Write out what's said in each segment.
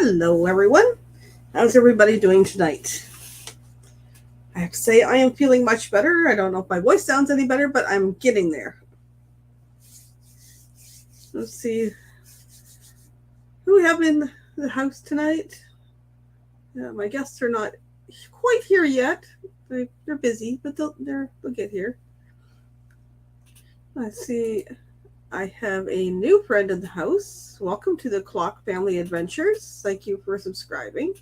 Hello, everyone. How's everybody doing tonight? I have to say, I am feeling much better. I don't know if my voice sounds any better, but I'm getting there. Let's see. Who we have in the house tonight? My guests are not quite here yet. They're busy, but they'll get here. Let's see. I have a new friend in the house. Welcome to the Clock Family Adventures. Thank you for subscribing.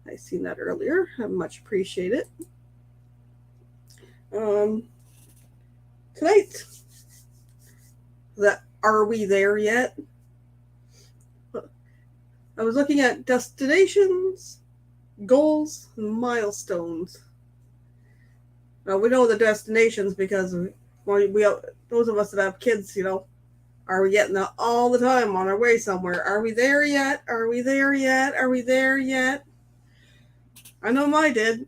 I seen that earlier. I much appreciate it. Tonight, are we there yet? I was looking at destinations, goals, and milestones. Now we know the destinations because we those of us that have kids, are we getting that all the time on our way somewhere? Are we there yet? Are we there yet? Are we there yet? I know mine did.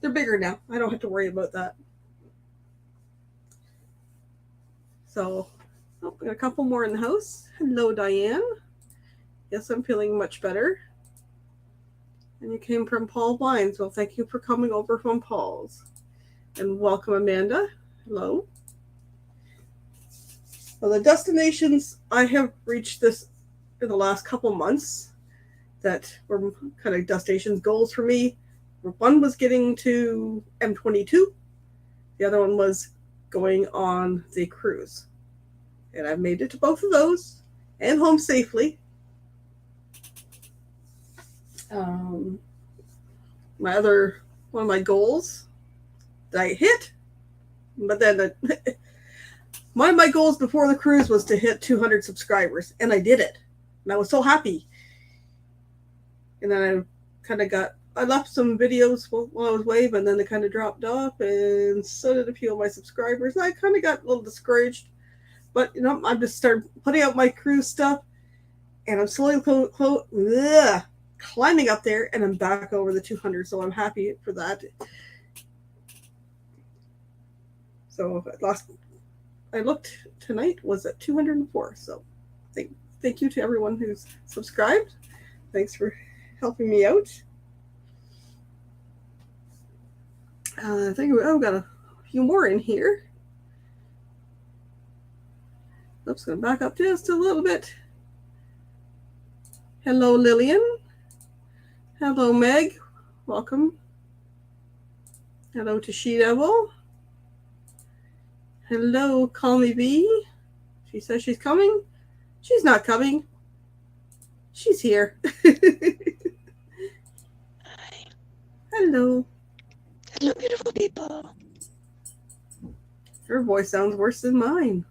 They're bigger now. I don't have to worry about that. So, we got a couple more in the house. Hello, Diane. Yes, I'm feeling much better. And you came from Paul Wines. Well, thank you for coming over from Paul's. And welcome, Amanda. Hello. Well, the destinations I have reached this in the last couple months that were kind of destinations goals for me. One was getting to M22. The other one was going on the cruise. And I've made it to both of those and home safely. One of my goals that I hit, but then one of my goals before the cruise was to hit 200 subscribers, and I did it. And I was so happy. And then I left some videos while I was away, but then they kind of dropped off, and so did a few of my subscribers. And I kind of got a little discouraged. But, I just started putting out my cruise stuff, and I'm slowly climbing up there, and I'm back over the 200, so I'm happy for that. So I looked tonight was at 204, so thank you to everyone who's subscribed. Thanks for helping me out. I think I've got a few more in here. Oops, going to back up just a little bit. Hello, Lillian. Hello, Meg. Welcome. Hello to She-Devil. Hello, Call Me B. She says she's coming. She's not coming. She's here. Hi. Hello. Hello, beautiful people. Her voice sounds worse than mine.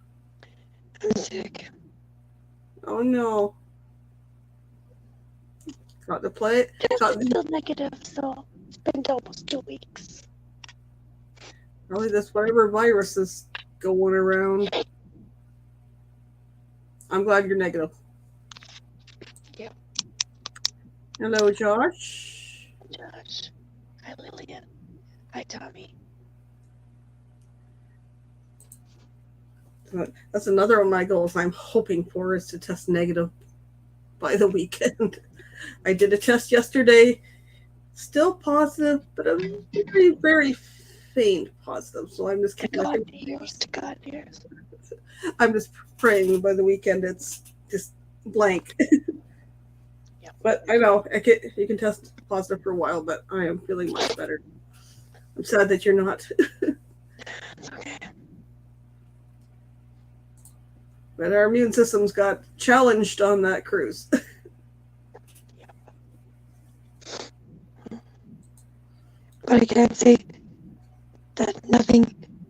I'm sick. Oh, no. Got to play it. Just still negative, so it's been almost 2 weeks. Probably this whatever virus is going around. I'm glad you're negative. Yeah. Hello, Josh. Josh. Hi, Lillian. Hi, Tommy. That's another of my goals I'm hoping for is to test negative by the weekend. I did a test yesterday, still positive, but a very, very faint positive. So I'm just God ears. I'm just praying by the weekend it's just blank. Yep. But I know you can test positive for a while, but I am feeling much better. I'm sad that you're not. It's okay. But our immune systems got challenged on that cruise. But I can't say that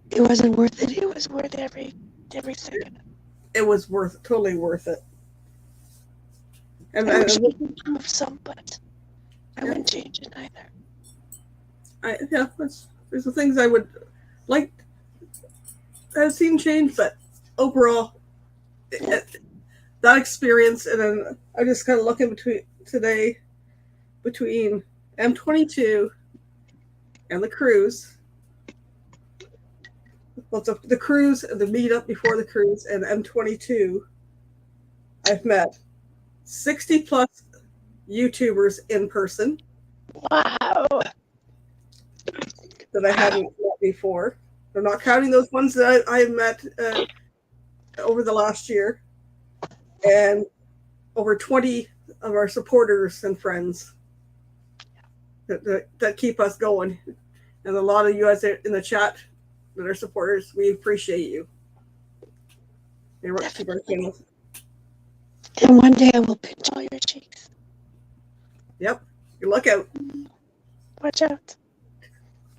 it wasn't worth it. It was worth every second. It was totally worth it. And I wish I could improve some, but I wouldn't change it either. There's the things I would like to have seen change, but overall, that experience, and then I just kind of looking between M22 and the cruise. Well, the cruise, the meetup before the cruise, and M22, I've met 60 plus YouTubers in person Wow. that I hadn't met before. I'm not counting those ones that I met over the last year, and over 20 of our supporters and friends that keep us going. And a lot of you guys in the chat that are supporters, we appreciate you. Keep our channel. And one day I will pinch all your cheeks. Yep. You look out. Watch out.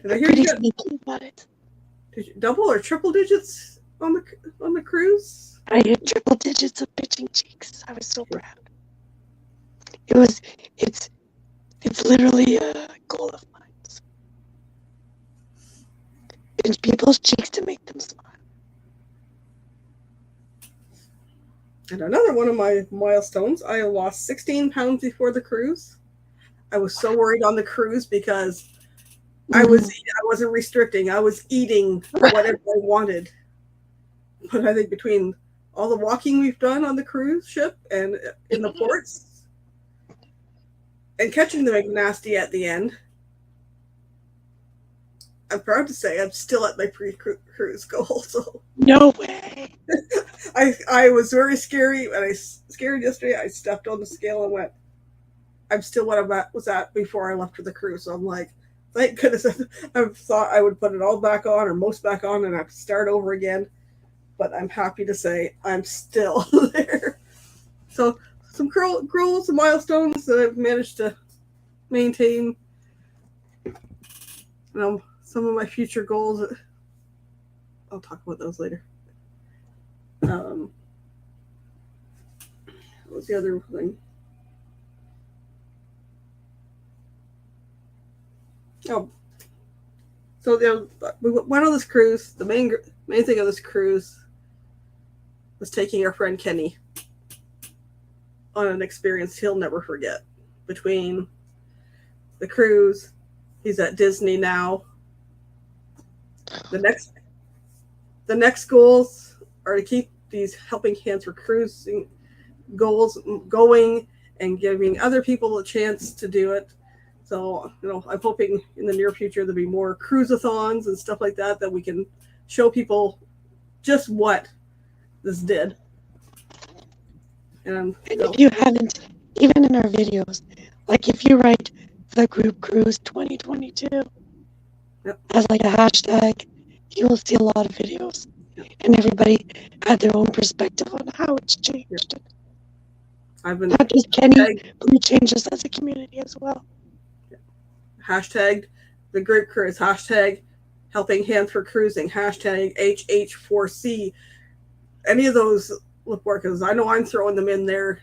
Did I I'm hear pretty you sneaky about it. did you double or triple digits on the cruise? I hit triple digits of pinching cheeks. I was so proud. It's literally a goal of mine. Pinch people's cheeks to make them smile. And another one of my milestones, I lost 16 pounds before the cruise. I was so worried on the cruise because I wasn't restricting. I was eating whatever I wanted. But I think between all the walking we've done on the cruise ship and in the ports and catching the McNasty at the end, I'm proud to say I'm still at my pre-cruise goal. So No way. I was very scary and I scared yesterday. I stepped on the scale and went, I'm still what I was at before I left for the cruise. So I'm like, thank goodness. I thought I would put it all back on or most back on and have to start over again. But I'm happy to say I'm still there. So some goals and milestones that I've managed to maintain. Some of my future goals. I'll talk about those later. What was the other thing? Oh, so we went on this cruise. The main thing of this cruise was taking our friend Kenny on an experience he'll never forget. Between the cruise, he's at Disney now. The next goals are to keep these helping hands for cruising goals going and giving other people a chance to do it. So, I'm hoping in the near future there'll be more cruise-a-thons and stuff like that we can show people just what this did. And if you haven't, even in our videos, like if you write the group cruise 2022 as like a hashtag, you will see a lot of videos. And everybody had their own perspective on how it's changed. I've been not just Kenny, but we changed us as a community as well. Hashtag the group cruise, hashtag helping hands for cruising, hashtag HH4C. Any of those look work, because I know I'm throwing them in there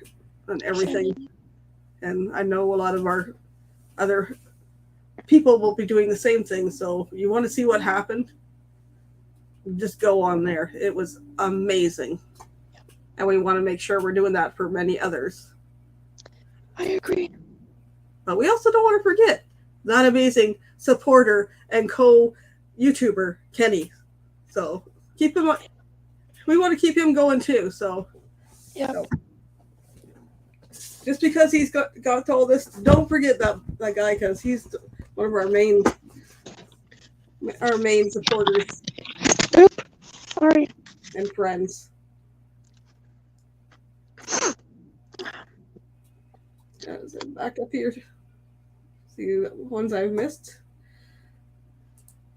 and everything. And I know a lot of our other people will be doing the same thing. So you want to see what happened? Just go on there. It was amazing. And we want to make sure we're doing that for many others. I agree. But we also don't want to forget that amazing supporter and co-YouTuber, Kenny. So keep him on. We want to keep him going too. So, just because he's got all this, don't forget that guy, because he's one of our main supporters. Oop, sorry. And friends. Back up here. See the ones I've missed.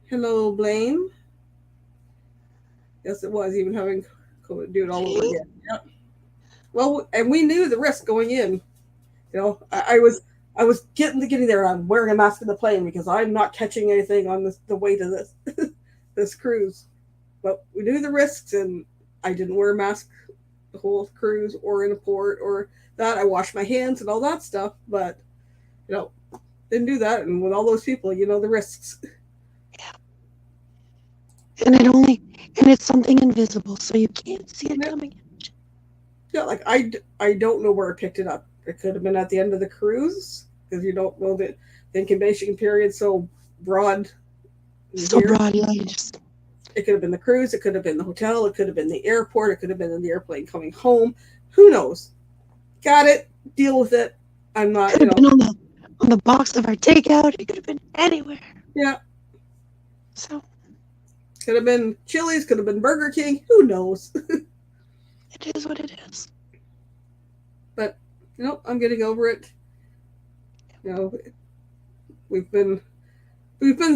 Hello, Blaine. Yes, it was even having COVID. Do it all over again. Yep. Well, and we knew the risk going in. I was getting there. I'm wearing a mask in the plane because I'm not catching anything on the way to this this cruise. But we knew the risks, and I didn't wear a mask the whole cruise or in a port or that. I washed my hands and all that stuff, but didn't do that. And with all those people, the risks. Yeah. And it's something invisible, so you can't see it coming. Yeah, like I don't know where I picked it up. It could have been at the end of the cruise, because you don't know the incubation period so broad. So broad, yeah. It could have been the cruise. It could have been the hotel. It could have been the airport. It could have been in the airplane coming home. Who knows? Got it. Deal with it. I'm not, Could have been on the box of our takeout. It could have been anywhere. Yeah. So Could have been Chili's, could have been Burger King. Who knows? it is what it is. But I'm getting over it. We've been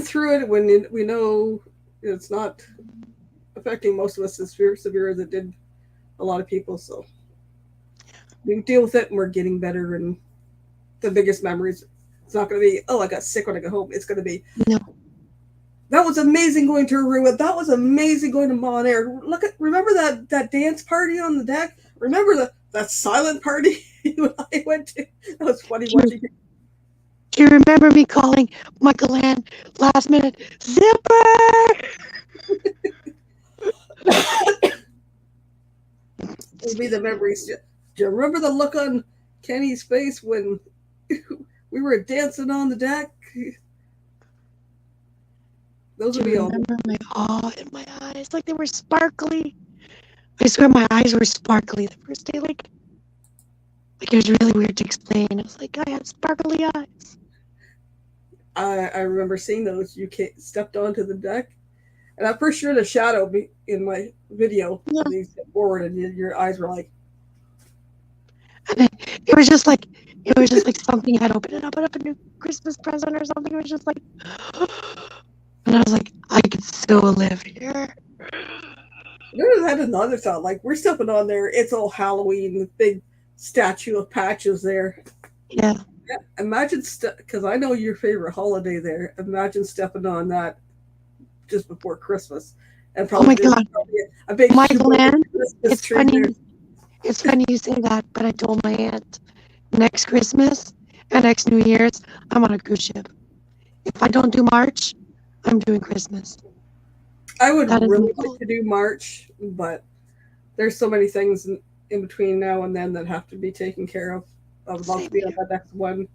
through it when we know it's not affecting most of us as severe as it did a lot of people. So we deal with it, and we're getting better. And the biggest memories, it's not going to be, oh, I got sick when I got home. It's going to be, No. that was amazing going to Aruba. That was amazing going to Bonaire. Remember that dance party on the deck? Remember that silent party I went to? That was funny watching it. Do you remember me calling Michael Ann last minute? Zipper! It'll be the memories. Do you remember the look on Kenny's face when we were dancing on the deck? Those would be all. Remember my awe in my eyes, like they were sparkly. I swear my eyes were sparkly the first day. Like it was really weird to explain. I was like, I had sparkly eyes. I remember seeing those. You stepped onto the deck, and I'm pretty sure the shadow in my video. Yeah. You stepped forward, and your eyes were like. And it was just like something had opened up a new Christmas present or something. It was just like, and I was like, I could still live here. Then I had another thought. Like we're stepping on there. It's all Halloween. The big statue of Patches there. Yeah. Imagine, because I know your favorite holiday there. Imagine stepping on that just before Christmas, and probably a big Michael Ann, it's funny. There. It's funny you say that, but I told my aunt next Christmas and next New Year's I'm on a cruise ship. If I don't do March, I'm doing Christmas. I would really like to do March, but there's so many things in between now and then that have to be taken care of. I would love to be on that next one.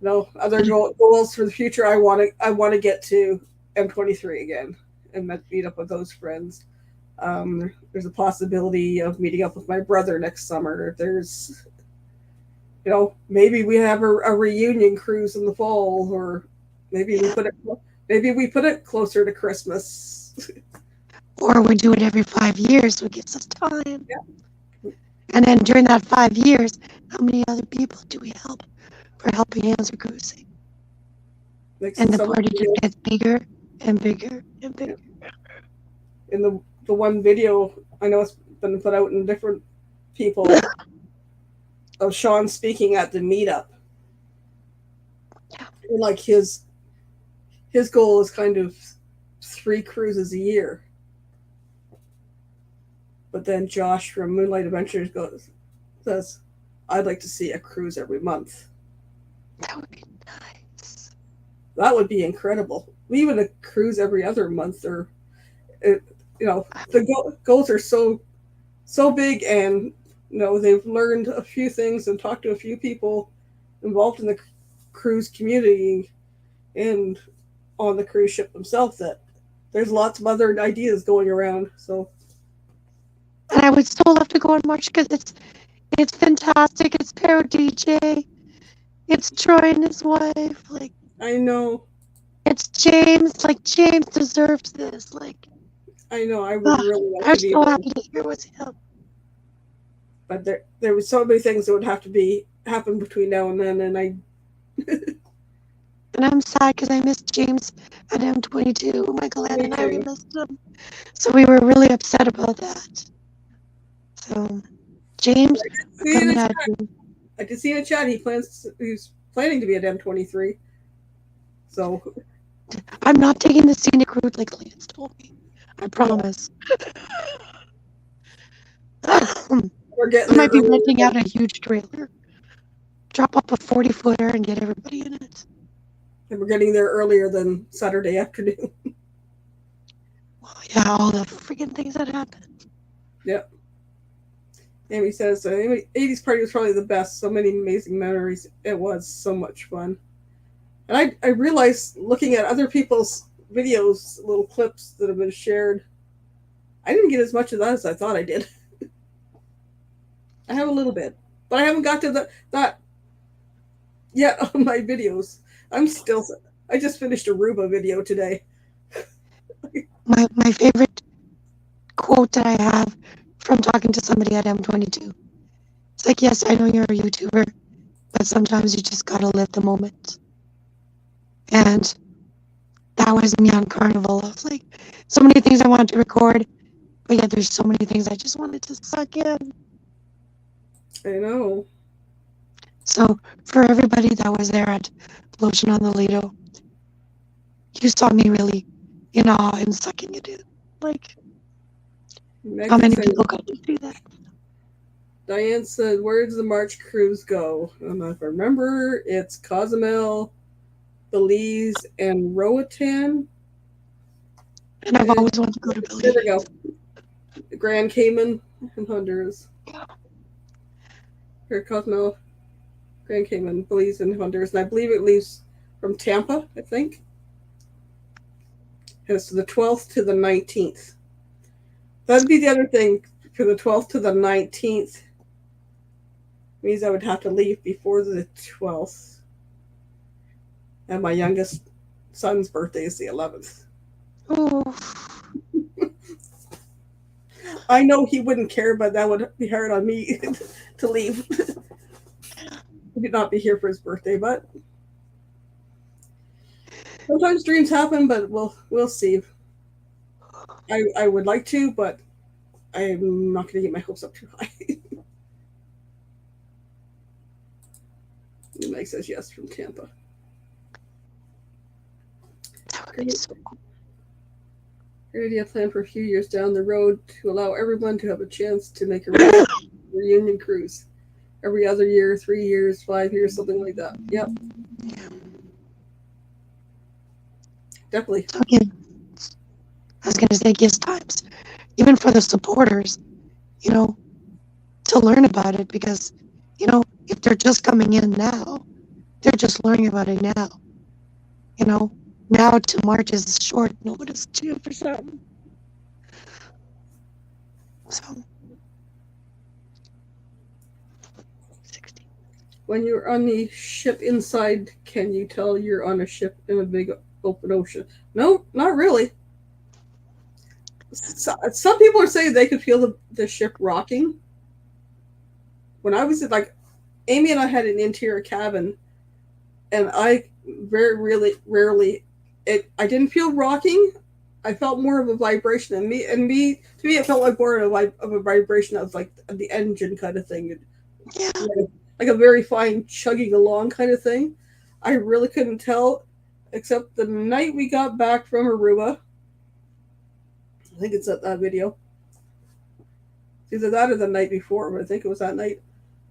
Other goals for the future. I want to get to M23 again and meet up with those friends. There's a possibility of meeting up with my brother next summer. There's, maybe we have a reunion cruise in the fall, or maybe we put it closer to Christmas. Or we do it every 5 years, so it gives us time. Yeah. And then during that 5 years, how many other people do we help for Helping Hands or cruising? And the party just gets bigger and bigger and bigger. In the one video, I know it's been put out in different people, of Sean speaking at the meetup. Yeah. And like his goal is kind of 3 cruises a year. But then Josh from Moonlight Adventures says, I'd like to see a cruise every month. That would be nice. That would be incredible. Even a cruise every other month, or the goals are so big, and they've learned a few things and talked to a few people involved in the cruise community and on the cruise ship themselves, that there's lots of other ideas going around. So, and I would still love to go in March because it's fantastic. It's Pero DJ. It's Troy and his wife. Like, I know. It's James. Like, James deserves this. Like, I know. I would really like I'm to be so happy to hear what's him. But there was so many things that would have to happen between now and then, and I. And I'm sad because I missed James at M22. Michael Ann and I, we missed him. So we were really upset about that. So, James, we're coming at you. I did see in the chat he's planning to be at M23. So. I'm not taking the scenic route like Clayton's told me. I promise. I might be renting out a huge trailer. Drop up a 40-footer and get everybody in it. And we're getting there earlier than Saturday afternoon. Well, yeah, all the freaking things that happened. Yep. Amy says, 80s party was probably the best. So many amazing memories. It was so much fun. And I realized, looking at other people's videos, little clips that have been shared, I didn't get as much of that as I thought I did. I have a little bit. But I haven't got to that yet on my videos. I just finished a Aruba video today. My favorite quote that I have from talking to somebody at M22. It's like, yes, I know you're a YouTuber, but sometimes you just gotta live the moment. And that was me on Carnival. I was like, so many things I wanted to record, but yet there's so many things I just wanted to suck in. I know. So for everybody that was there at Lotion on the Lido, you saw me really in awe and sucking it in. Like, how Megan many said, people got to do that? Diane said, "Where does the March cruise go?" And if I remember, it's Cozumel, Belize, and Roatan. And I've And always wanted to go to there we Belize. go. Grand Cayman and Honduras. Or Cozumel, Grand Cayman, Belize, and Honduras. And I believe it leaves from Tampa, I think. And it's the 12th to the 19th. That'd be the other thing. For the 12th to the 19th means I would have to leave before the 12th. And my youngest son's birthday is the 11th. Oh, I know he wouldn't care, but that would be hard on me to leave. He would not be here for his birthday, but sometimes dreams happen, but we'll see. I would like to, but I'm not going to get my hopes up too high. Mike says yes from Tampa. that would be so cool. Great idea plan for a few years down the road to allow everyone to have a chance to make a reunion cruise. Every other year, 3 years, 5 years, something like that. Yep. Definitely. So again, I was gonna say gives times, even for the supporters, you know, to learn about it because, you know, if they're just coming in now, they're just learning about it now. You know, now to March is short. Nobody's due for something. So, 16. When you're on the ship inside, can you tell you're on a ship in a big open ocean? No, not really. Some people are saying they could feel the ship rocking. When I was like, Amy and I had an interior cabin, and I very really rarely I didn't feel rocking. I felt more of a vibration, and me to me it felt like more of a vibration of like the engine kind of thing. Yeah. Like a very fine chugging along kind of thing. I really couldn't tell, except the night we got back from Aruba. I think it's that video. It's either that or the night before, but I think it was that night.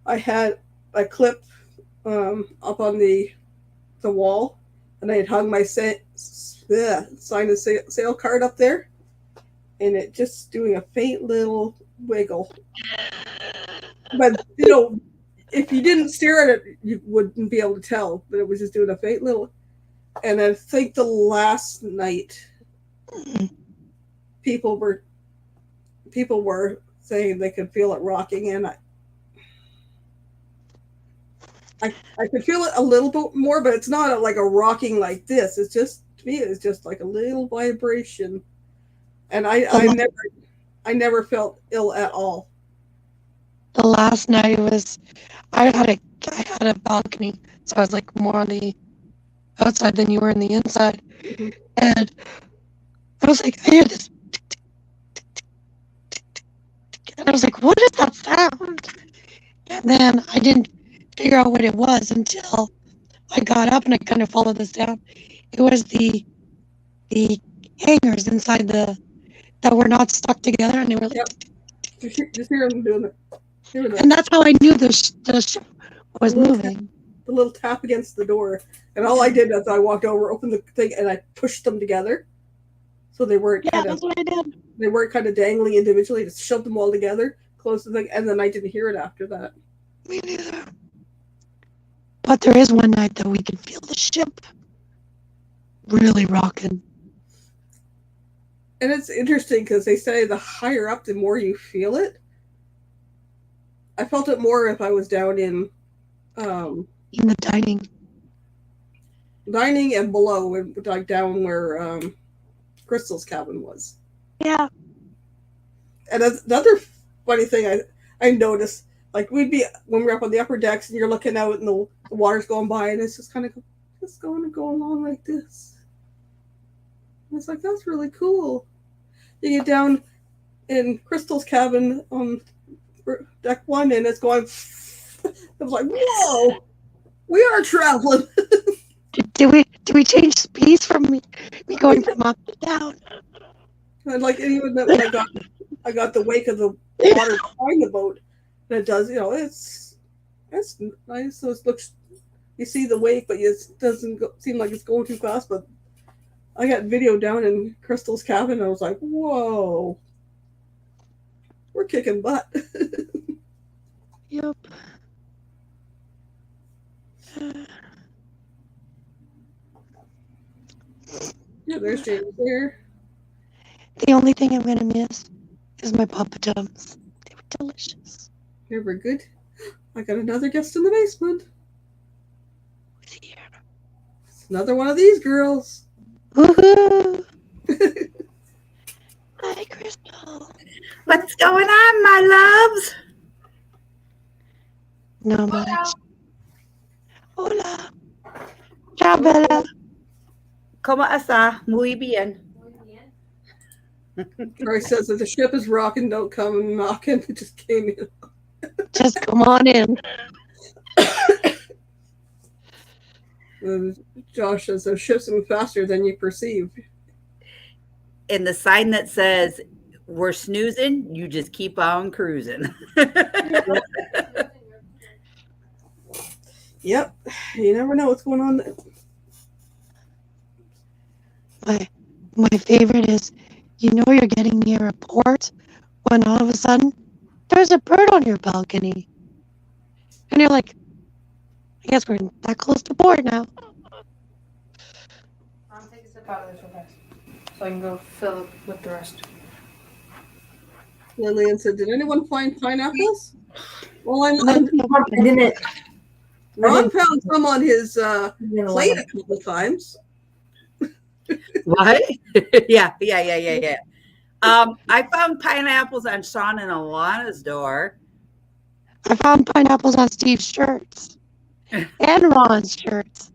I had a clip up on the wall, and I had hung my sign and sale card up there, and it just doing a faint little wiggle. But if you didn't stare at it, you wouldn't be able to tell. But it was just doing a faint little. And I think the last night, people were saying they could feel it rocking, and I could feel it a little bit more, but it's not like a rocking like this. It's just to me, it's just like a little vibration, and I never felt ill at all. The last night was I had a balcony, so I was like more on the outside than you were in the inside, Mm-hmm. and I was like, I hear this, and I was like, what is that sound? And then I didn't figure out what it was until I got up and I kind of followed the sound. It was the hangers inside that were not stuck together, and they were like, Yep. Just hear them doing it. And that's how I knew the ship was Little moving. the little tap against the door, and all I did was I walked over, opened the thing, and I pushed them together, so they weren't that's what I did. They weren't kind of dangling individually. Just shoved them all together, closed the thing, and then I didn't hear it after that. Me neither. But there is one night that we could feel the ship really rocking. And it's interesting because they say the higher up, the more you feel it. I felt it more if I was down in in the dining. Dining and below, like down where Crystal's cabin was. Yeah. And another funny thing I noticed, like we'd be when we're up on the upper decks and you're looking out and the water's going by and it's just kind of just going to go along like this. And it's like that's really cool. You get down in Crystal's cabin on deck 1 and it's going. I was like, whoa, we are traveling. Did we change speeds from me going from up to down? And like even when I got the wake of the water behind the boat, and it does, it's nice. So it looks, you see the wake, but it doesn't seem like it's going too fast. But I got video down in Crystal's cabin, and I was like, whoa, we're kicking butt. Yep. Yeah, there's James there. The only thing I'm gonna miss is my papadums. They were delicious. Here, we're good. I got another guest in the basement. Who's here? It's another one of these girls. Woohoo! Hi, Crystal. What's going on, my loves? No much. Hola. Ciao, Bella. ¿Cómo está? Muy bien. Troy says that the ship is rocking, don't come and knocking. It just came in. Just come on in. Josh says those ships move faster than you perceive. And the sign that says we're snoozing, you just keep on cruising. Yep. You never know what's going on. My favorite is, you're getting near a port when all of a sudden there's a bird on your balcony. And you're like, I guess we're that close to port now. I'll take a sip out of this real fast so I can go fill it with the rest. Lillian said, did anyone find pineapples? Well, I didn't. Ron found some on his plate a couple of times. What? Yeah. I found pineapples on Sean and Alana's door. I found pineapples on Steve's shirts and Ron's shirts.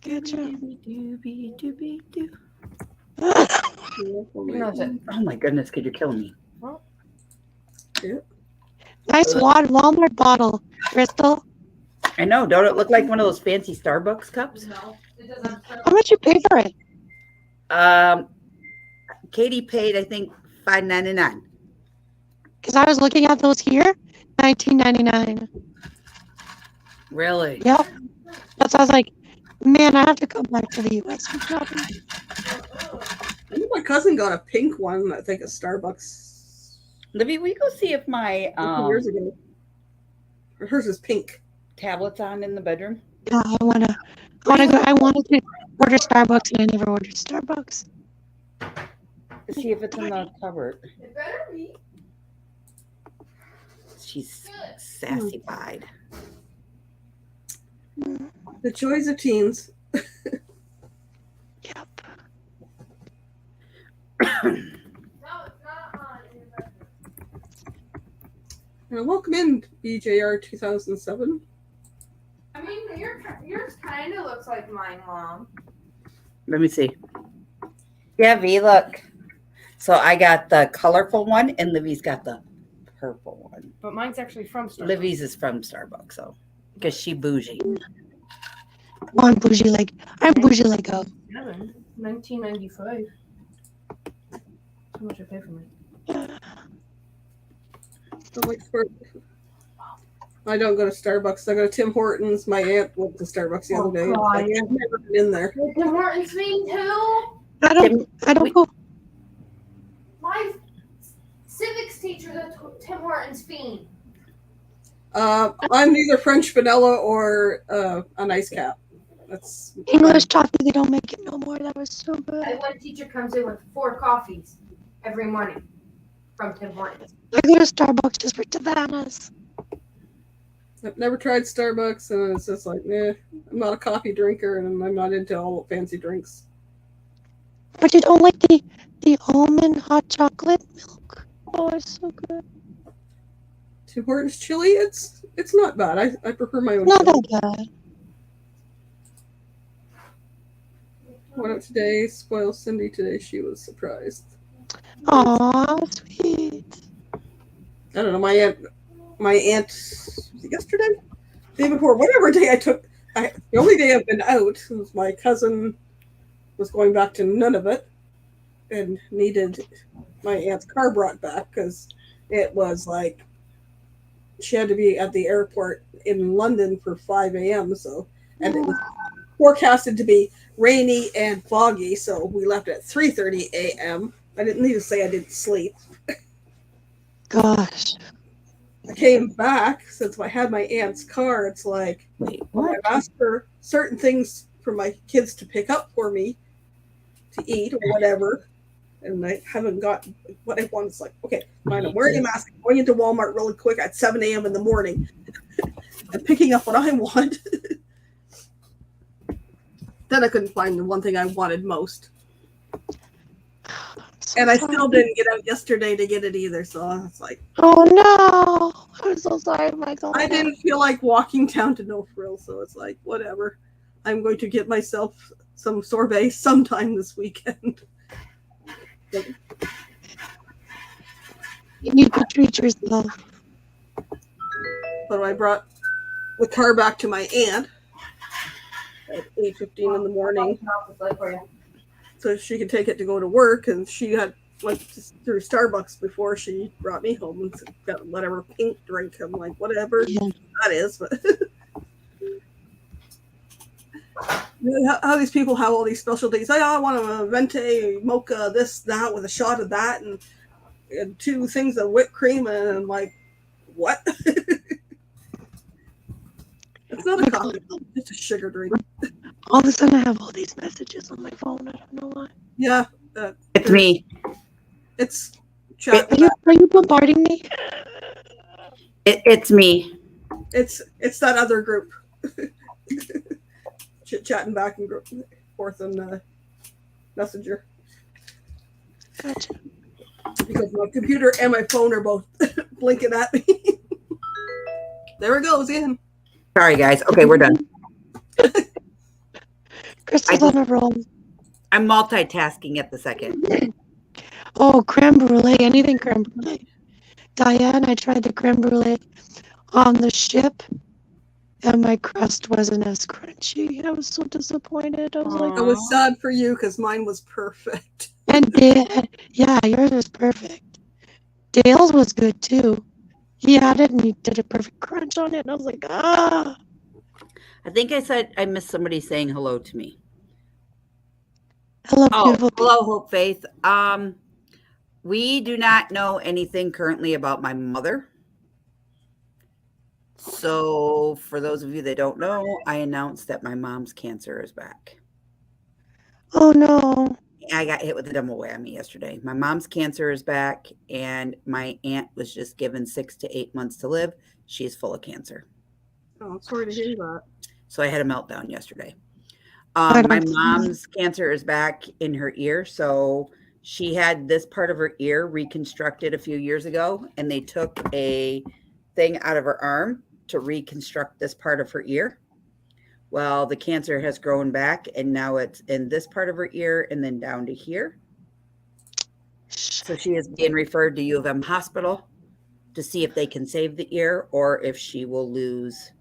Good job. Oh my goodness, kid, you're killing me. Yeah. Nice Walmart bottle, Crystal. I know. Don't it look like one of those fancy Starbucks cups? No, it doesn't. How much you pay for it? Katie paid, I think, $5.99. Because I was looking at those here, $19.99. Really? Yep. That's why I was like, man, I have to come back to the U.S. for shopping. I think my cousin got a pink one, I think, at Starbucks. Libby, will you go see if my a few years ago. Hers is pink. tablet's on in the bedroom? Yeah, I wanted to order Starbucks and I never ordered Starbucks. To see if it's in the cupboard. It better be. She's sassy-fied. The joys of teens. Yep. Welcome in, BJR 2007. I mean, yours kind of looks like mine, Mom. Let me see. Yeah, V, look. So I got the colorful one, and Livy's got the purple one. But mine's actually from Starbucks. Livy's is from Starbucks, so because she bougie. I'm bougie like go. 1995. How much I pay for mine? I don't go to Starbucks. I go to Tim Hortons. My aunt went to Starbucks the other day. God. I've never been in there. Tim Hortons thing too? I don't go. My civics teacher's a Tim Hortons fiend. I'm neither French vanilla or an ice cap. That's English coffee, they don't make it no more. That was so good. One teacher comes in with 4 coffees every morning from Tim Hortons. I go to Starbucks just for Savannah's. I've never tried Starbucks, and it's just like, I'm not a coffee drinker, and I'm not into all fancy drinks. But you don't like the almond hot chocolate milk? Oh, it's so good. Tim Hortons chili, it's not bad. I prefer my own Not chili. that bad. Went out today, spoiled Cindy today. She was surprised. Aw, sweet. I don't know. My aunt was it yesterday, day before, whatever day I took. The only day I've been out was my cousin was going back to Nunavut and needed my aunt's car brought back because it was like she had to be at the airport in London for 5 a.m. And it was forecasted to be rainy and foggy, so we left at 3:30 a.m. I didn't need to say I didn't sleep. Gosh. I came back since I had my aunt's car. It's like, Wait, what? I've asked for certain things for my kids to pick up for me to eat or whatever, and I haven't got what I want. It's like, okay, fine, I'm wearing a mask, I'm going into Walmart really quick at 7 a.m. in the morning and picking up what I want. Then I couldn't find the one thing I wanted most. And I still didn't get out yesterday to get it either, so I was like, Oh no! I'm so sorry, Michael. I didn't feel like walking down to No Frills, so it's like, whatever. I'm going to get myself some sorbet sometime this weekend. You need to treat yourself. But I brought the car back to my aunt at 8:15 in the morning so she could take it to go to work, and she had went through Starbucks before she brought me home and got whatever pink drink. I'm like, whatever that is, but how these people have all these specialties. I want a venti mocha, this, that, with a shot of that, and 2 things of whipped cream, and I'm like, what? It's not a coffee, it's a sugar drink. All of a sudden, I have all these messages on my phone. I don't know why. Yeah, It's me. it's chat. Are you bombarding me? It's me. It's that other group. Chit-chatting back and forth on Messenger. Gotcha. Because my computer and my phone are both blinking at me. There it goes in. Sorry, guys. Okay, we're done. Crystal's on a roll. I'm multitasking at the second. Oh, creme brulee. Anything creme brulee. Diane, I tried the creme brulee on the ship, and my crust wasn't as crunchy. I was so disappointed. I was like, I was sad for you because mine was perfect. and yeah, yours was perfect. Dale's was good too. He had it and he did a perfect crunch on it, and I was like, ah. I think I said I missed somebody saying hello to me. Hello, Oh, beautiful. hello, Hope Faith. We do not know anything currently about my mother. So, for those of you that don't know, I announced that my mom's cancer is back. Oh no. I got hit with a double whammy yesterday. My mom's cancer is back, and my aunt was just given 6 to 8 months to live. She's full of cancer. Oh, I'm sorry to hear that. So I had a meltdown yesterday. I My don't- mom's cancer is back in her ear. So she had this part of her ear reconstructed a few years ago, and they took a thing out of her arm to reconstruct this part of her ear. Well, the cancer has grown back, and now it's in this part of her ear and then down to here. So she is being referred to U of M Hospital to see if they can save the ear or if she will lose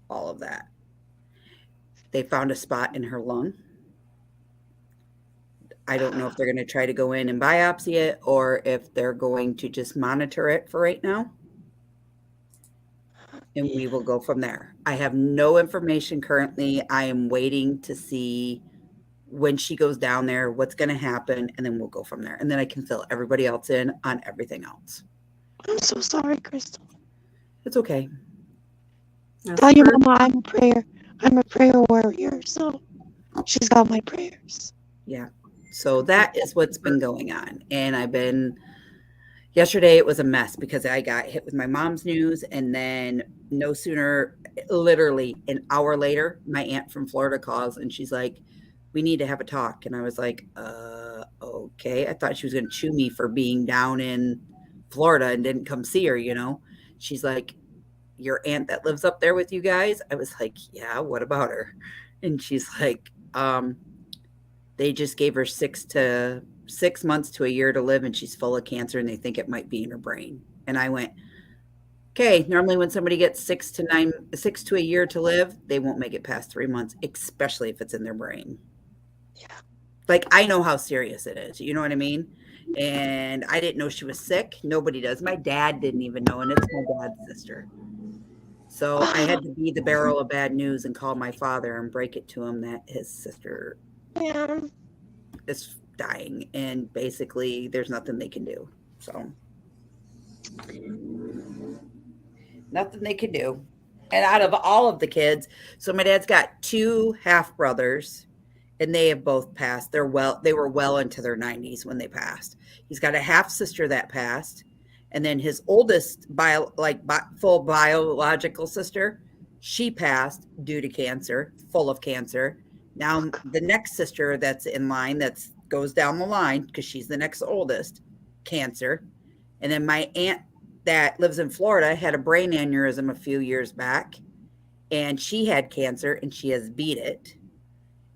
all of that. They found a spot in her lung. I don't know if they're going to try to go in and biopsy it or if they're going to just monitor it for right now. And we will go from there. I have no information currently. I am waiting to see when she goes down there, what's going to happen, and then we'll go from there. And then I can fill everybody else in on everything else. I'm so sorry, Crystal. It's okay. Yes, Tell your first- mama I'm a prayer. I'm a prayer warrior, so she's got my prayers. Yeah. So that is what's been going on. And yesterday it was a mess because I got hit with my mom's news. And then no sooner, literally an hour later, my aunt from Florida calls and she's like, we need to have a talk. And I was like, okay. I thought she was going to chew me for being down in Florida and didn't come see her, you know? She's like, your aunt that lives up there with you guys? I was like, yeah, what about her? And she's like, they just gave her 6 months to a year to live and she's full of cancer and they think it might be in her brain. And I went, okay, normally when somebody gets 6 to a year to live, they won't make it past 3 months, especially if it's in their brain. Yeah. Like, I know how serious it is. You know what I mean? And I didn't know she was sick. Nobody does. My dad didn't even know, and it's my dad's sister. So I had to be the barrel of bad news and call my father and break it to him that his sister Yeah. is dying, and basically there's nothing they can do. So nothing they can do. And out of all of the kids, so my dad's got 2 half brothers and they have both passed. They were well into their 90s when they passed. He's got a half sister that passed, and then his oldest full biological sister, she passed due to cancer, full of cancer. Now the next sister that's in line, that goes down the line because she's the next oldest, cancer. And then my aunt that lives in Florida had a brain aneurysm a few years back, and she had cancer and she has beat it.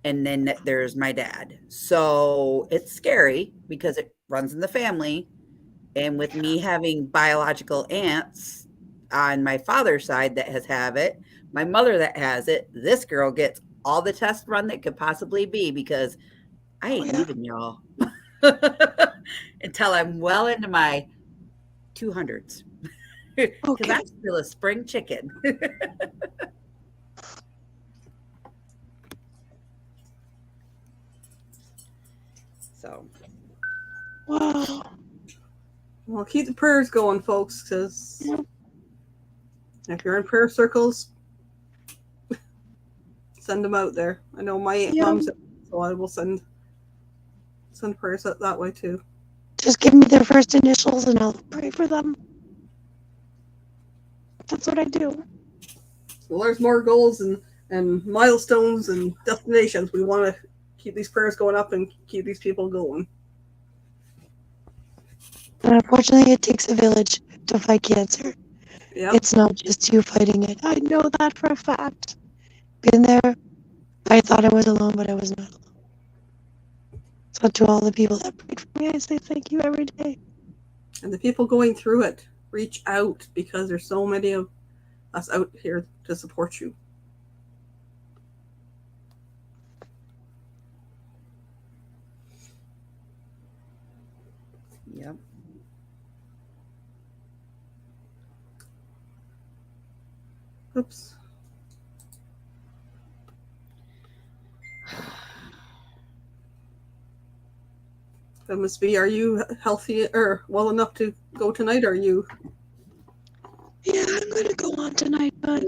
And then there's my dad. So it's scary because it runs in the family. And with me having biological aunts on my father's side that have it, my mother that has it, this girl gets all the tests run that could possibly be, because I ain't leaving y'all until I'm well into my 200s. Because Okay. I'm still a spring chicken. So, Wow. Well, keep the prayers going, folks, because if you're in prayer circles, send them out there. I know my mom's, so I will send prayers out that way too. Just give me their first initials and I'll pray for them. That's what I do. Well, there's more goals and milestones and destinations. We want to keep these prayers going up and keep these people going. And unfortunately, it takes a village to fight cancer. Yeah. It's not just you fighting it. I know that for a fact. Been there. I thought I was alone, but I was not alone. So to all the people that prayed for me, I say thank you every day. And the people going through it, reach out, because there's so many of us out here to support you. yep. Oops. That must be, are you healthy or well enough to go tonight? Are you? Yeah, I'm going to go on tonight, but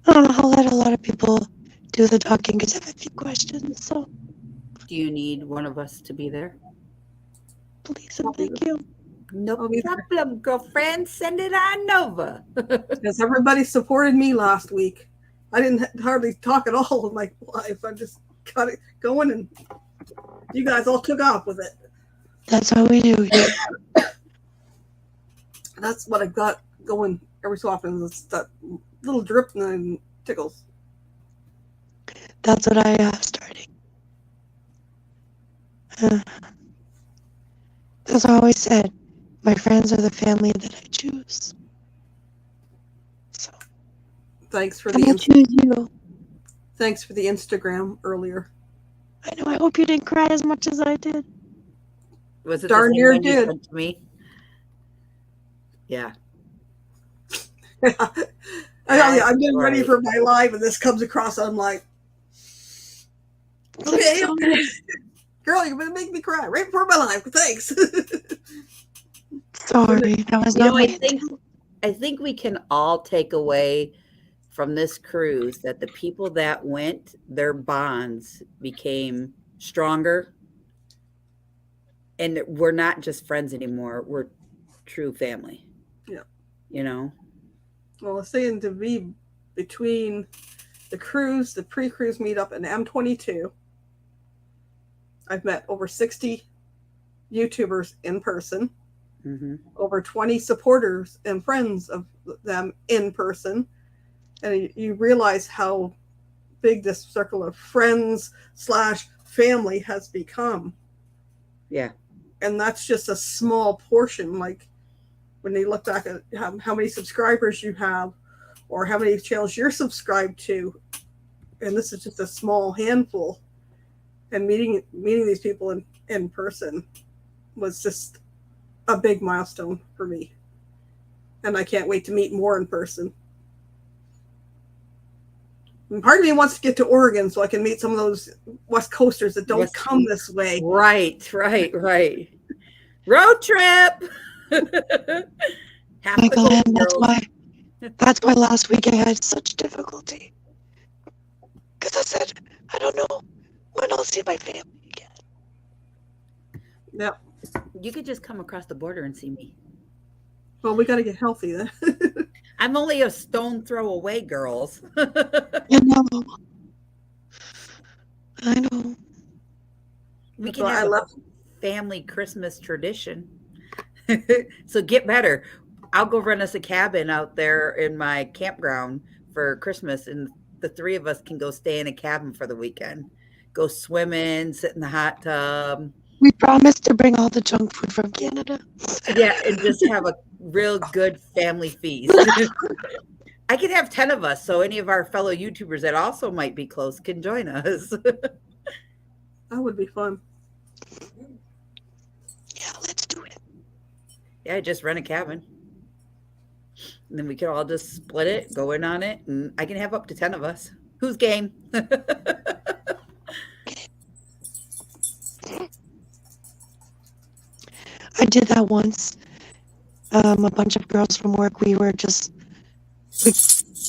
I'll let a lot of people do the talking because I have a few questions. So Do you need one of us to be there? please and thank you. No I'll be there. problem, girlfriend. Send it on over. Because everybody supported me last week. I didn't hardly talk at all in my life. I just got it going, and you guys all took off with it. That's how we do. Yeah. That's what I got going every so often. It's that little drip and then tickles. That's what I have starting. As I always said, my friends are the family that I choose. So Thanks for I'm gonna the choose you. thanks for the Instagram earlier. I know. I hope you didn't cry as much as I did. Was it Darn the same near one you did. sent to me? Yeah. I'm getting ready for my live, and this comes across. I'm like, okay, girl, you're gonna make me cry right before my live. Thanks. Sorry, that was not my intent. I think we can all take away from this cruise that the people that went, their bonds became stronger. And we're not just friends anymore. We're true family. Yeah. You know? Well, it's saying to be between the cruise, the pre-cruise meetup, and M22, I've met over 60 YouTubers in person, over 20 supporters and friends of them in person. And you realize how big this circle of friends / family has become. Yeah. And that's just a small portion. Like when they look back at how many subscribers you have or how many channels you're subscribed to, and this is just a small handful. And meeting these people in person was just a big milestone for me. And I can't wait to meet more in person. And part of me wants to get to Oregon so I can meet some of those West Coasters that don't come this way. Right. Road trip. Michael, and that's why last week I had such difficulty. Because I said, I don't know when I'll see my family again. Yeah. You could just come across the border and see me. Well, we got to get healthy then. I'm only a stone throw away, girls. I know. We can have a family Christmas tradition. So get better. I'll go rent us a cabin out there in my campground for Christmas, and the three of us can go stay in a cabin for the weekend. Go swimming, sit in the hot tub. We promised to bring all the junk food from Canada. Yeah, and just have a real good family feast. I could have 10 of us, so any of our fellow YouTubers that also might be close can join us. That would be fun. Yeah, let's do it. Yeah, just rent a cabin. And then we could all just split it, go in on it, and I can have up to 10 of us. Who's game? I did that once. A bunch of girls from work, we were just,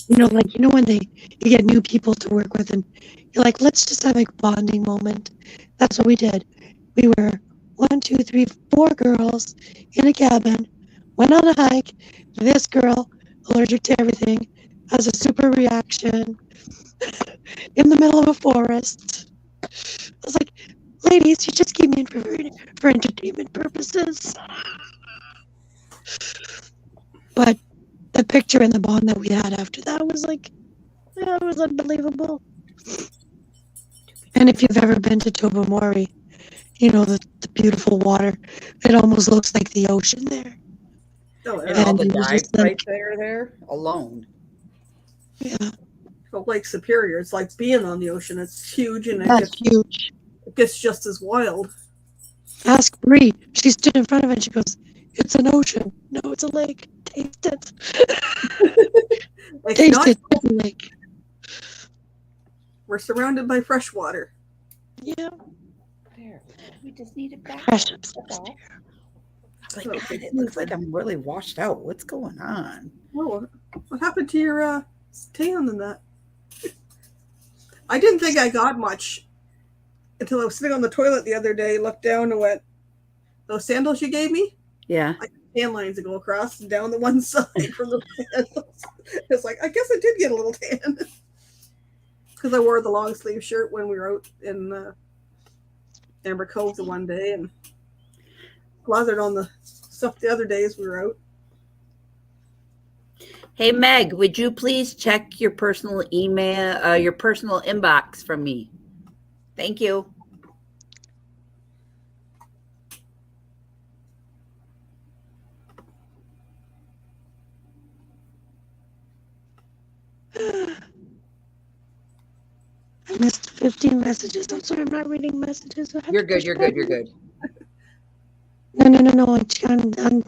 when you get new people to work with, and you're like, let's just have a bonding moment. That's what we did. We were 1, 2, 3, 4 girls in a cabin, went on a hike. This girl, allergic to everything, has a super reaction in the middle of a forest. I was like, ladies, you just came in for entertainment purposes. But the picture and the bond that we had after that was like, it was unbelievable. And if you've ever been to Tobermory, you know, the beautiful water, it almost looks like the ocean there. Oh, And all the it was dives just like- right there alone. Yeah, So Lake Superior, it's like being on the ocean. It's huge and that's huge. it gets just as wild. Ask Bree. She stood in front of it and she goes, it's an ocean. No, it's a lake. Taste it. Taste it. It's a lake. We're surrounded by fresh water. Yeah. There. We just need it back. Fresh up. Like, God, it looks like I'm really washed out. What's going on? Oh, what happened to your tan and that? I didn't think I got much until I was sitting on the toilet the other day, looked down and went, those sandals you gave me? Yeah. Like tan lines that go across and down the one side from the sandals. It's like, I guess I did get a little tan. Because I wore the long sleeve shirt when we were out in Amber Cove the one day and lathered on the stuff the other days we were out. Hey, Meg, would you please check your personal email, your personal inbox from me? Thank you. I missed 15 messages. I'm sorry, I'm not reading messages. You're good. You're good. No. On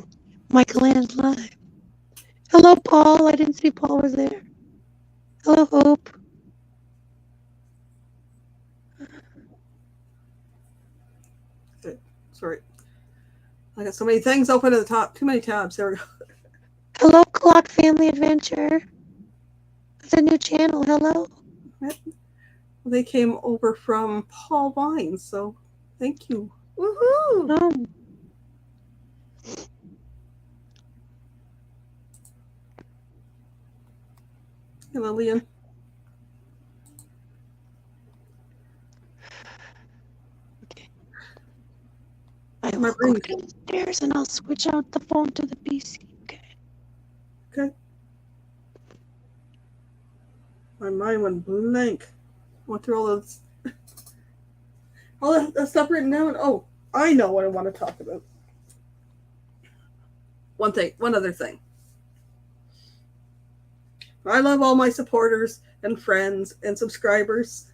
Michael Ann's live. Hello, Paul. I didn't see Paul was there. Hello, Hope. Okay. Sorry. I got so many things open at the top. Too many tabs. There we go. Hello, Clock Family Adventure. That's a new channel. Hello. They came over from Paul Vines, so thank you. Woohoo! Oh, Hey, Lillian. okay. I My will go brain. downstairs and I'll switch out the phone to the PC. Okay. Okay. My mind went blank. Went through all that stuff written down. Oh, I know what I want to talk about. One other thing. I love all my supporters and friends and subscribers.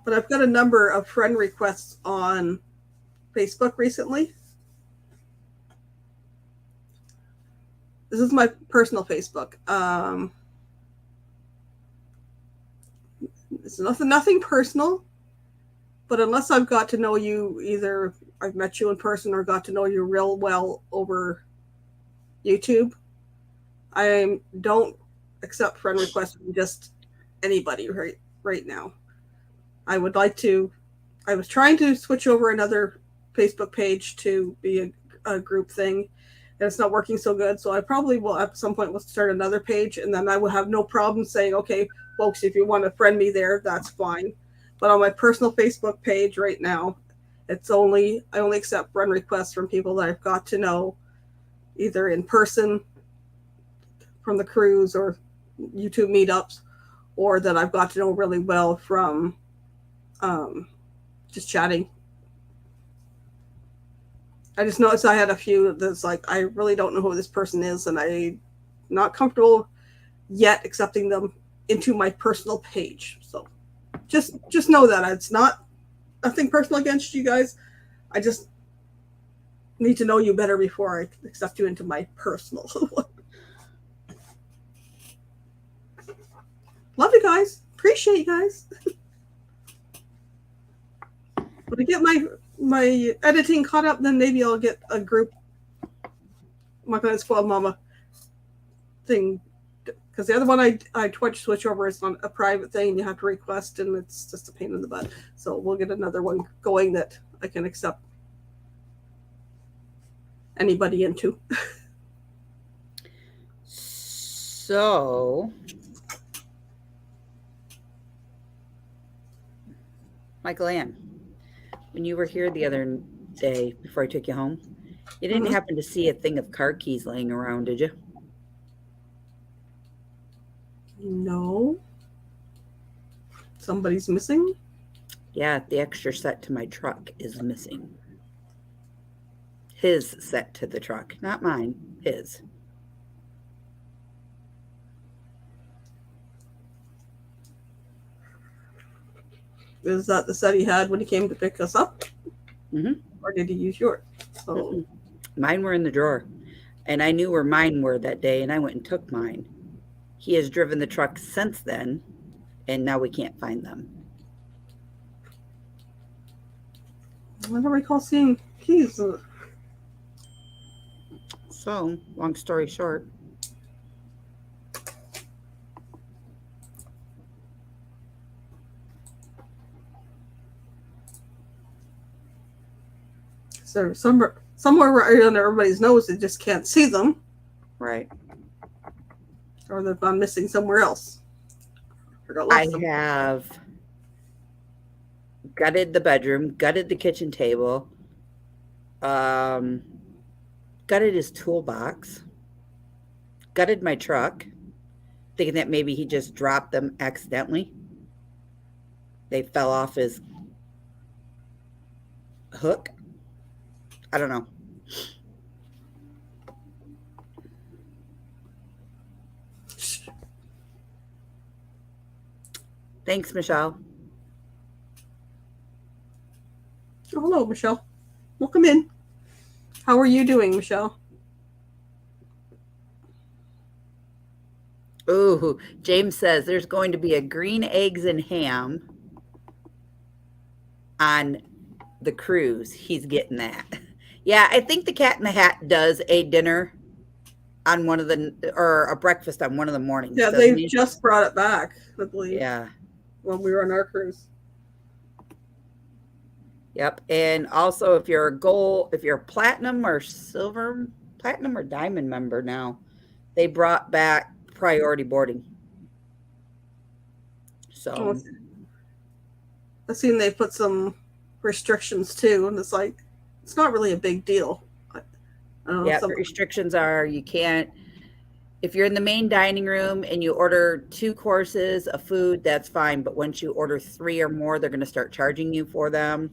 But I've got a number of friend requests on Facebook recently. This is my personal Facebook. It's nothing personal, but unless I've got to know you, either I've met you in person or got to know you real well over YouTube, I don't accept friend requests from just anybody right now. I was trying to switch over another Facebook page to be a group thing, and it's not working so good. So I probably will at some point will start another page, and then I will have no problem saying, okay, folks, if you want to friend me there, that's fine. But on my personal Facebook page right now, I only accept friend requests from people that I've got to know, either in person from the cruise or YouTube meetups, or that I've got to know really well from just chatting. I just noticed I had a few that's like, I really don't know who this person is, and I'm not comfortable yet accepting them into my personal page. So just know that it's nothing personal against you guys. I just need to know you better before I accept you into my personal one. Love you guys. Appreciate you guys. When I get my editing caught up, then maybe I'll get a group. I'm not gonna spoil mama thing, because the other one I Twitch switch over is on a private thing. You have to request, and it's just a pain in the butt. So we'll get another one going that I can accept anybody into. So, Michael Ann, when you were here the other day before I took you home, you didn't happen to see a thing of car keys laying around, did you? No. Somebody's missing? Yeah, the extra set to my truck is missing. His set to the truck, not mine, his. Is that the set he had when he came to pick us up? Mm-hmm. Or did he use yours? So Mine were in the drawer, and I knew where mine were that day, and I went and took mine. He has driven the truck since then, and now we can't find them. I don't recall seeing keys. So, long story short, So somewhere right under everybody's nose, they just can't see them, right. or they've gone missing somewhere else. I have gutted the bedroom, gutted the kitchen table, gutted his toolbox, gutted my truck, thinking that maybe he just dropped them accidentally. They fell off his hook. I don't know. Thanks, Michelle. Oh, hello, Michelle. Welcome in. How are you doing, Michelle? Ooh, James says there's going to be a green eggs and ham on the cruise. He's getting that. Yeah, I think the Cat in the Hat does a dinner on one of the, or a breakfast on one of the mornings. Yeah, doesn't they he? just brought it back, I believe, Yeah. when we were on our cruise. Yep. And also if you're a platinum or silver, platinum or diamond member now, they brought back priority boarding. So I've seen they put some restrictions too, and it's like, it's not really a big deal. I don't know, yeah, the restrictions are you can't, if you're in the main dining room and you order 2 courses of food, that's fine. But once you order 3 or more, they're going to start charging you for them.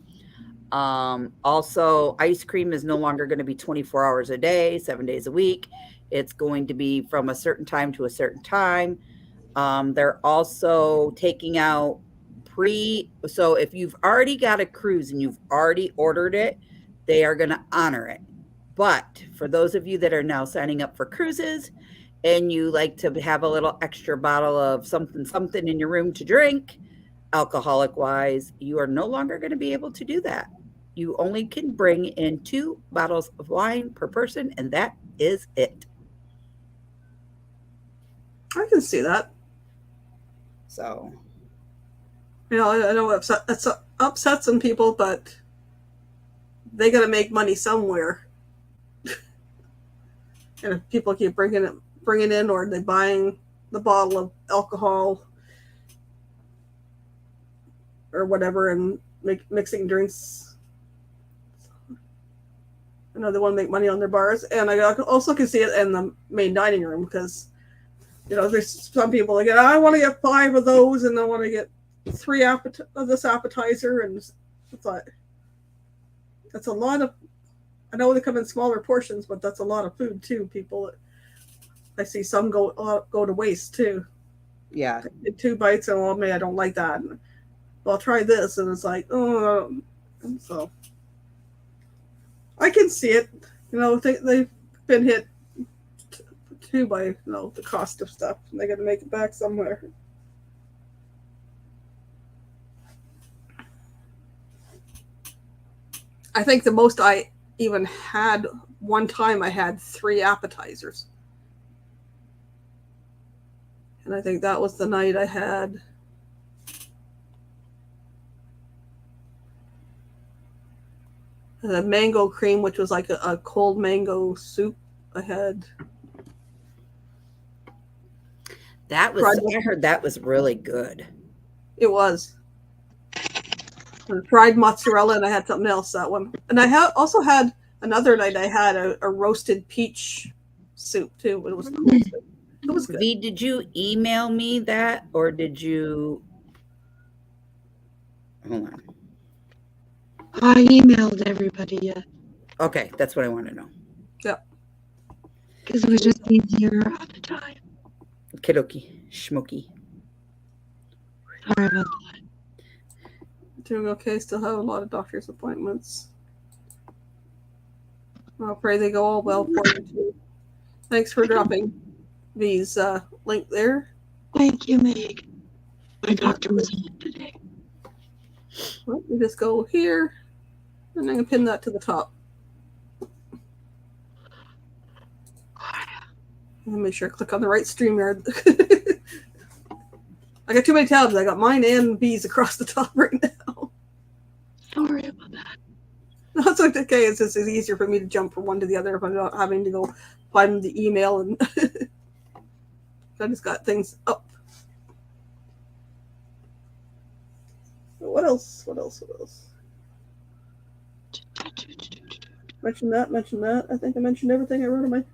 Also, ice cream is no longer going to be 24 hours a day, 7 days a week. It's going to be from a certain time to a certain time. They're also taking out so if you've already got a cruise and you've already ordered it, they are going to honor it. But for those of you that are now signing up for cruises and you like to have a little extra bottle of something in your room to drink, alcoholic wise, you are no longer going to be able to do that. You only can bring in 2 bottles of wine per person, and that is it. I can see that. So, You know, I know it upsets some people, but they got to make money somewhere. And if people keep bringing in, or they buying the bottle of alcohol or whatever and mixing drinks, I know they want to make money on their bars. And I also can see it in the main dining room, because, you know, there's some people that I want to get 5 of those, and I want to get 3 of this appetizer, and I thought, that's a lot of, I know they come in smaller portions, but that's a lot of food too. People, I see some go to waste too. yeah. Get 2 bites, and well, maybe I don't like that. And, well, I'll try this, and it's like, oh, and so I can see it. You know, they've been hit too by, you know, the cost of stuff, and they got to make it back somewhere. I think the most I even had, one time I had 3 appetizers. And I think that was the night I had the mango cream, which was like a cold mango soup. I had That was, I heard that was really good. It was. And fried mozzarella, and I had something else that one. And I also had another night, I had a roasted peach soup too, but it was cool. It was good. V, did you email me that, or did you? Hold on. I emailed everybody, yeah. Okay, that's what I want to know. Yep. Because it was just easier at the time. Kidoki, schmooky. Sorry about that. Doing okay. Still have a lot of doctor's appointments. I'll pray they go all well for you too. Thanks for dropping V's link there. Thank you, Meg. My doctor was on today. Well, we just go here, and I can pin that to the top. And make sure I click on the right StreamYard. I got too many tabs. I got mine and V's across the top right now. Sorry about that. No, it's okay. It's just easier for me to jump from one to the other if I'm not having to go find the email, and I just got things up. What else? Mention that. I think I mentioned everything I wrote on my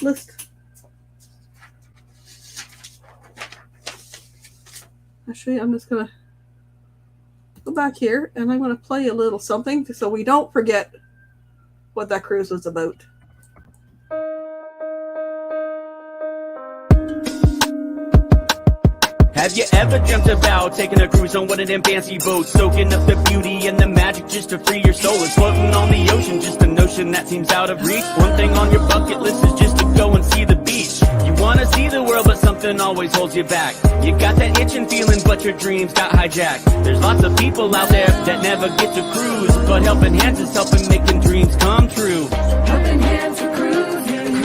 list. Actually, I'm just going to go back here, and I'm going to play a little something so we don't forget what that cruise was about. Have you ever dreamt about taking a cruise on one of them fancy boats, soaking up the beauty and the magic just to free your soul, and floating on the ocean, just a notion that seems out of reach? One thing on your bucket list is just to go and see the beach. You wanna see the world, but something always holds you back. You got that itching feeling, but your dreams got hijacked. There's lots of people out there that never get to cruise, but Helping Hands is helping making dreams come true. Helping Hands for cruising.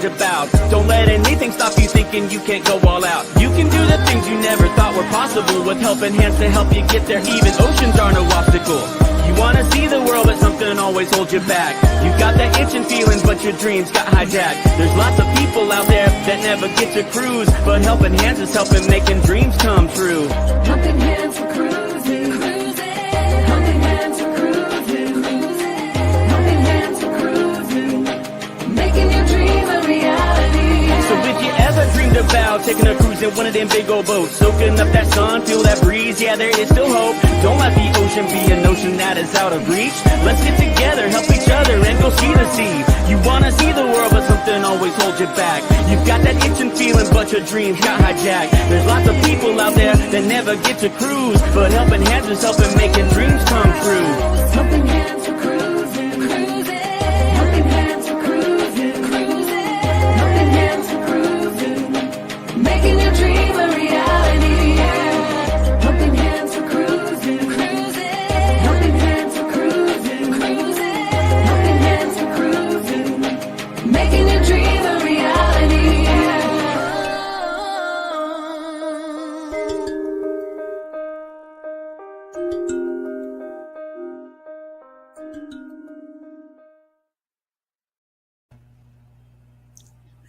dreamed about. Don't let anything stop you thinking you can't go all out. You can do the things you never thought were possible, with helping hands to help you get there. Even oceans are no obstacle. You wanna see the world, but something always holds you back. You got that itching feelings, but your dreams got hijacked. There's lots of people out there that never get to cruise, but helping hands is helping making dreams come true. Helping hands for cruising, helping hands for cruising, helping hands for cruising, making your dream a reality. So if you ever dreamed about taking a cruise in one of them big old boats, soaking up that sun, feel that breeze, yeah, there is still hope. Don't let the ocean be a notion that is out of reach. Let's get together, help each other, and go see the sea. You wanna see the world, but something always holds you back. You've got that itching feeling, but your dreams got hijacked. There's lots of people out there that never get to cruise, but helping hands is helping making dreams come true. Helping hands for cruising, helping hands for cruising, helping hands for cruising, making your dream a reality. Helping hands for cruising, helping hands for cruising, helping hands for cruising, making your dream a reality.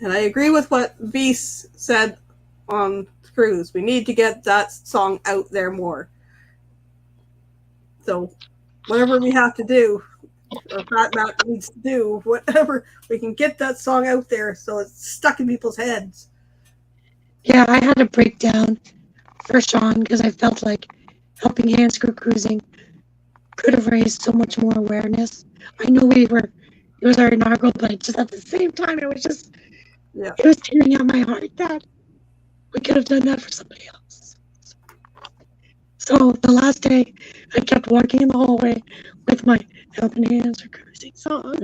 And I agree with what Beast said on Cruise. We need to get that song out there more. So whatever we have to do, or Fat Matt needs to do, whatever, we can get that song out there so it's stuck in people's heads. Yeah, I had a breakdown for Sean because I felt like helping hands for cruising could have raised so much more awareness. I know it was our inaugural, but just at the same time, it was tearing out my heart that we could have done that for somebody else. So the last day, I kept walking in the hallway with my helping hands for cruising song.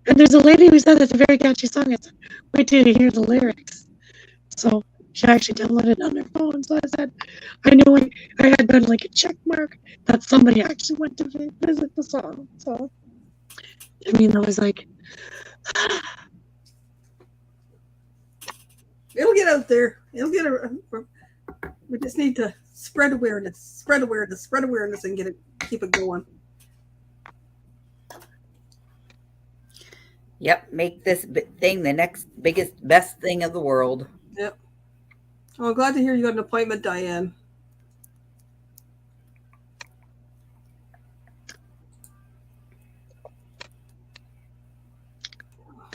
And there's a lady who said it's a very catchy song. I said, wait till you hear the lyrics. So she actually downloaded it on her phone. So I said, I know I had done like a check mark that somebody actually went to visit the song. So, I mean, I was like, It'll get out there. We just need to spread awareness, and keep it going. Yep, make this thing the next biggest, best thing of the world. Yep. Well, I'm glad to hear you got an appointment, Diane.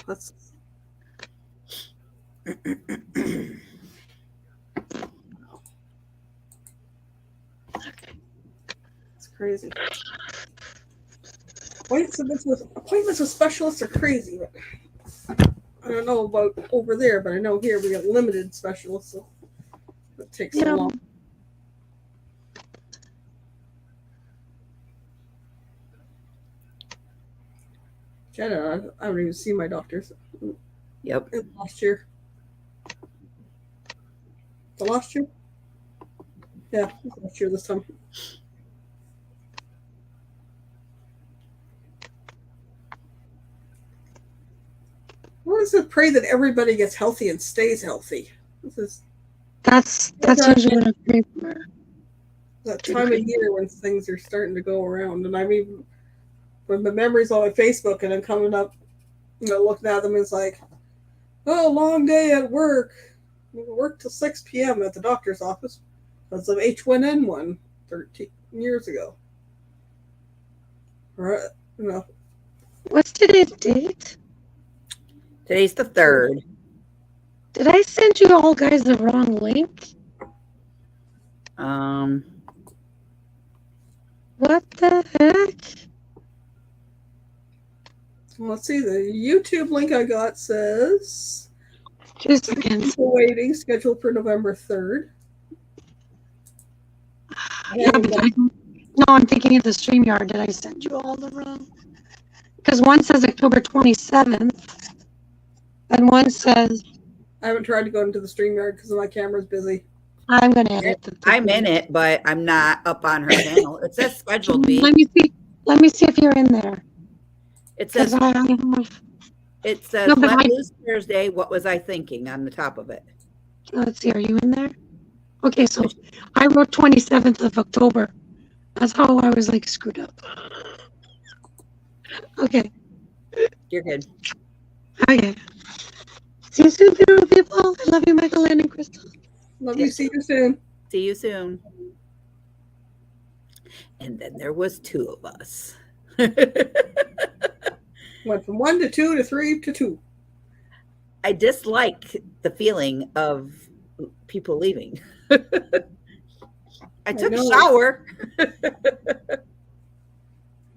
That's it's crazy. Appointments with specialists are crazy. I don't know about over there, but I know here we got limited specialists, so it takes so long. Jenna, I haven't even seen my doctors. Yep. Last year. The last year? Yeah, last year this time. Well, let's just pray that everybody gets healthy and stays healthy. that's usually what I pray for. That time of year when things are starting to go around. And I mean, when the memories on my Facebook and I'm coming up, looking at them, it's like, oh, long day at work. Work till 6 p.m. at the doctor's office because of H1N1 13 years ago. Right? What's today's date? Today's the 3rd. Did I send you all guys the wrong link? What the heck? Well, let's see. The YouTube link I got says 2 seconds. Waiting, scheduled for November 3rd. Yeah, but no, I'm thinking of the StreamYard. Did I send you all the wrong? Because one says October 27th, and one says... I haven't tried to go into the StreamYard because my camera's busy. I'm going to edit I'm in it, but I'm not up on her channel. It says scheduled me. Let me see if you're in there. It says It says, No, but let I, loose Thursday. What was I thinking on the top of it? let's see, are you in there? Okay, so I wrote 27th of October. That's how I was like screwed up. Okay, You're good. okay. See you soon, beautiful people. I love you, Michael and Crystal. Love you. See you soon. See you soon. And then there was two of us. Went from 1 to 2 to 3 to 2. I dislike the feeling of people leaving. I took a know. shower.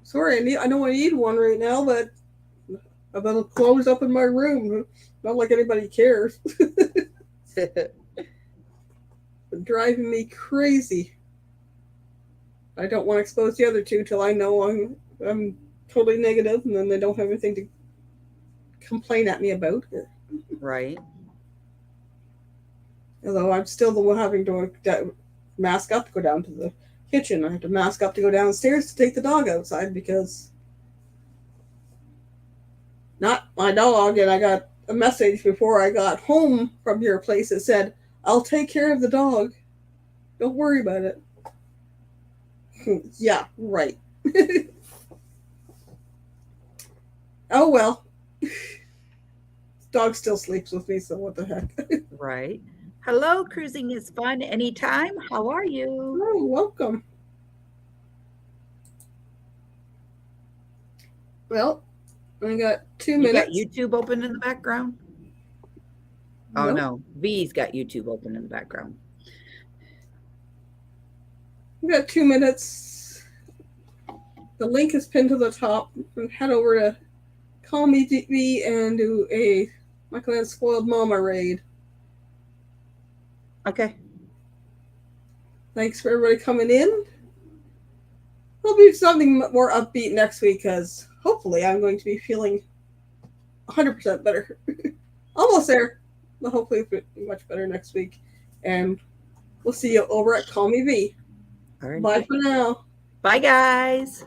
Sorry, I know I need one right now, but I've been closed up in my room. Not like anybody cares. It's driving me crazy. I don't want to expose the other two till I know I'm totally negative, and then they don't have anything to complain at me about. Right. Although I'm still the one having to mask up to go down to the kitchen. I have to mask up to go downstairs to take the dog outside because not my dog. And I got a message before I got home from your place that said, "I'll take care of the dog. Don't worry about it." Yeah, right. Oh well. Dog still sleeps with me, so what the heck? Right. Hello, cruising is fun anytime. How are you? Oh, welcome. Well, I got 2 You minutes. got YouTube open in the background? Oh Nope. no, V's got YouTube open in the background. We got 2 minutes. The link is pinned to the top. And head over to Call Me TV and do a Michael and Spoiled Mama raid. Okay. Thanks for everybody coming in. There'll be something more upbeat next week because hopefully I'm going to be feeling 100% better. Almost there. But hopefully it'll be much better next week. And we'll see you over at Call Me V. All right. Bye for now. Bye, guys.